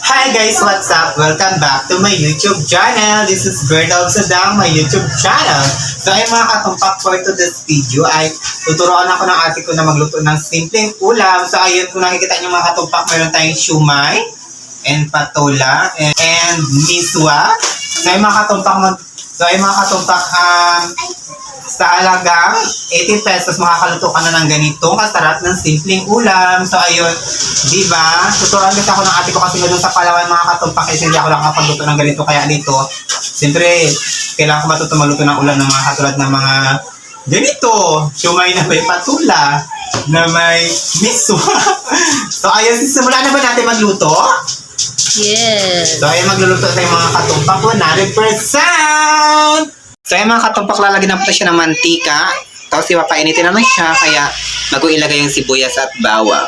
Hi guys, what's up? Welcome back to my YouTube channel. This is Bird of Sadang, my YouTube channel. So ay mga katumpak, for today's video ay tuturuan ako ng ate ko na magluto ng simpleng ulam. So ayun, kung nakikita niyo mga katumpak, meron tayong siumay and patola and miswa. So ay mga katumpak, sa halagang 80 pesos makakaluto ka na ng ganitong kasarap ng simpleng ulam. So ayun, di ba? Tuturuan kasi ako ng ate ko kasi doon sa Palawan mga katumpak kasi hindi ako nakakapagluto ng ganito. Kaya dito, siyempre, kailangan ko matuto magluto ng ulam ng mga katulad ng mga ganito. Siumay na may patula, na may miswa. So ayun, simulan na ba natin magluto? Yes. So ayun, magluluto tayo mga katumpak 100%! So yung mga katumpak, lalagyan na po siya ng mantika. Tapos ipapainitin naman siya, kaya mag-uilagay yung sibuyas at bawang.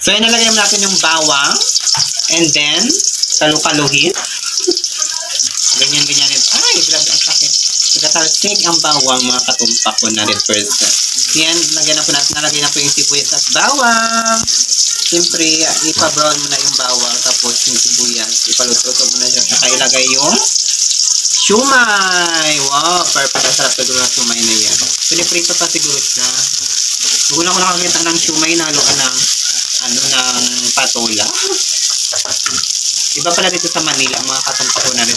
So yun, nalagyan naman natin yung bawang. And then, kalukaluhin. Ganyan. Ay, grabe ang sakit. Nagatalsik ang bawang mga katumpak 100%. Yan, nalagyan na po yung sibuyas at bawang. Siyempre, ipa-brown mo na yung bawang. Tapos yung sibuyas, ipaluto mo na siya. Saka ilagay yung siumay! Wow! Perfect. Ang sarap na ng siumay na yan. Piniprito pa siguro siya. Huwag na ako nakakita ng siumay na haluan ng patola. Iba pala dito sa Manila, mga katumpak ko na rin.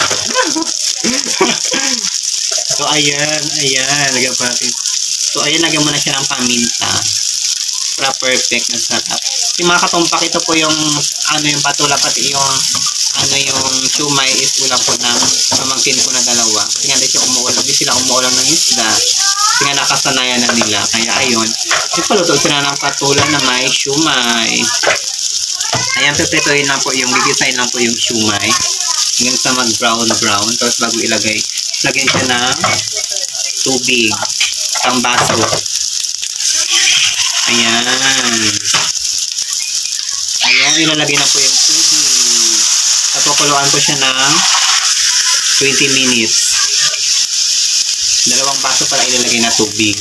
So, ayan. Lagyan pa natin. So, ayan, lagyan mo na siya ng paminta. Para perfect na sarap. Yung mga katumpak, ito po yung yung patola, pati yung siumay is ulam po ng pamangkin ko na dalawa. Kasi nga di sila umuulam ng isda. Kasi nga nakasanayan na nila. Kaya ayun, ipaluto sila ng patola na may siumay. Ayan, piprituin lang po gigisain lang po yung siumay. Hanggang sa mag-brown. Tapos bago ilagay, lagyan siya ng tubig. Isang baso. Ayan, ilalagay na po yung tubig. Papakuluan ko siya ng 20 minutes. 2 baso para ilalagay na tubig.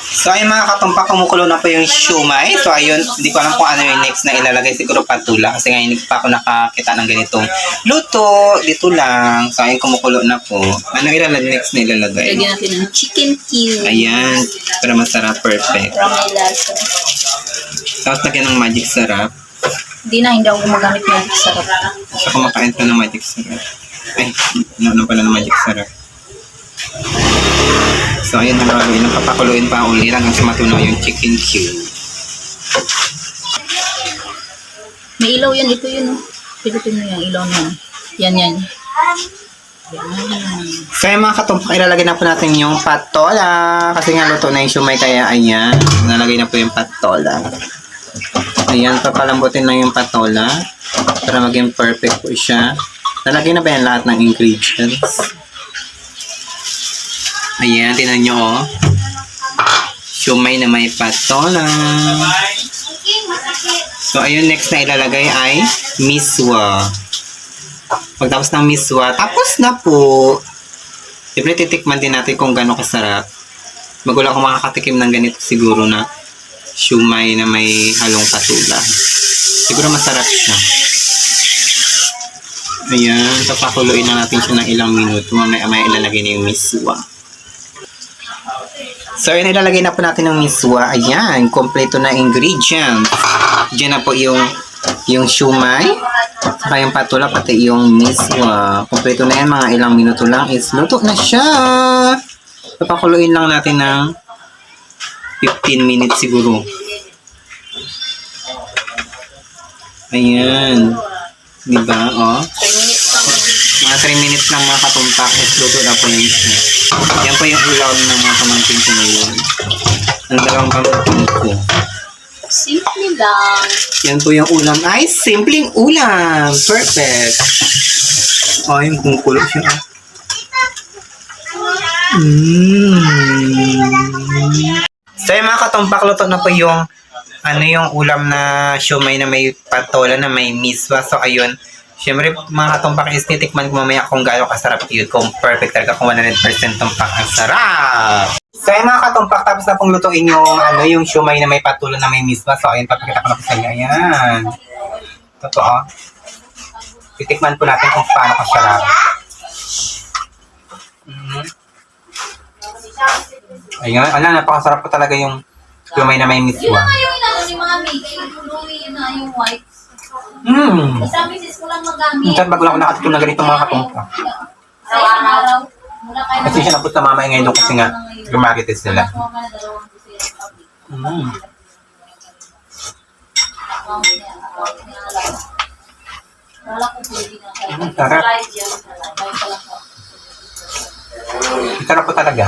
So ayun mga katumpak, kumukulo na po yung siumay. So ayun, hindi ko alam kung ano yung next na ilalagay. Siguro patula. Kasi ngayon hindi pa ako nakakita ng ganitong luto. Dito lang. So ayun, kumukulo na po. Ano next na ilalagay? Lagyan natin ng chicken cube. Ayan, para masarap, perfect. Para may lasa. Tapos lagyan ng magic sarap. Hindi ako gumagamit ng magic sarap. So kumakain ka ng magic sarap. Ay, ano pala ng magic sarap. So ayun, papakuluin pa ulit hanggang sa matunaw yung chicken cube. May ilaw yan, ito yun. Pilutin mo yung ilaw na. Yan. So yung mga katumpak, ilalagay na po natin yung patola. Kasi nga luto na yung siumay, kaya ayan, nalagay na po yung patola. Ayan, papalambutin lang yung patola para maging perfect po siya. Nalagay na ba yan lahat ng ingredients? Ayan, tinan nyo oh. Siumay na may patola. So, ayun, next na ilalagay ay miswa. Pagtapos ng miswa, tapos na po. Siyempre, titikman din natin kung gano'ng kasarap. Magulang ko makakatikim ng ganito siguro na siumay na may halong patola. Siguro masarap siya. Ayan, papakuluin na natin siya ng ilang minuto. Mamaya ilalagay na yung miswa. So, yun, ilalagay na po natin ng miswa. Ayan, kompleto na ingredient. Diyan na po yung siumay, saka yung patola, pati yung miswa. Kompleto na yan, mga ilang minuto lang is luto na siya. Papakuluin lang natin ng 15 minutes siguro. Ayan. Diba? Oh. Mga 3 minutes lang mga katumpak is luto na po yun siya. Yan po yung ulam ng mga pamangkin ko ngayon. Ang dalawang pamangkin ko. Simple lang. Yan po yung ulam. Ay, simpleng ulam. Perfect. Oh, yung kumukulo siya. So yung mga katumpak, luto na po yung yung ulam na siumay na may patola na may miswa. So ayun, syempre mga katumpak, is titikman ko mamaya kung gaano kasarap yun. Kung perfect talaga, kung 100% tumpak ang sarap. So, ayun mga katumpak, tapos na pong lutuin yung, yung siomay na may patulo na may miswa. So, ayun, papakita ko na po sa inyo. Ayan. Totoo. Titikman po natin kung paano kasarap. Ayun, napakasarap po talaga yung siomay na may Yun miswa. na nga yung inano ni Mami. Kaya yun na yung white. Sabi sis ko lang magamit. Minsan bago lang ako nakatikim na ganito mga katumpak. Sa isang araw. Mula kayo Kasi siya napos na mama ngayon doon kasi nga gumarites nila. Sarap. Sarap po talaga.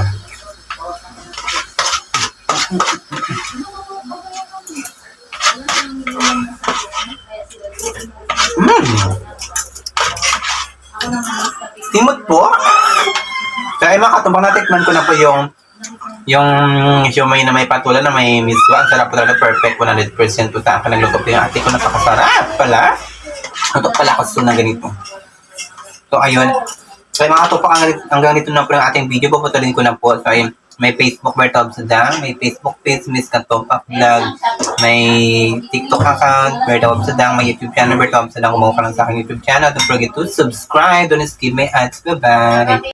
Timot po. Kaya mga katumbang natikman ko na po yung siomay na may patulan na may miswa. Ang sarap po talaga, perfect 100% po sa akin. Nagluto po yung ate ko, napakasarap pala. Luto pala kasi na ganito. So ayun. So mga katumbang, hanggang dito na po yung ating video. Puputulin ko na po. So ayun, may Facebook Bertob Sadang, may Facebook page Miss Katumpak Vlog, may TikTok account Bertob Sadang, may YouTube channel Bertob Sadang. Kumuha ka lang sa aking YouTube channel. Don't forget to subscribe. Don't skip my ads. Bye-bye.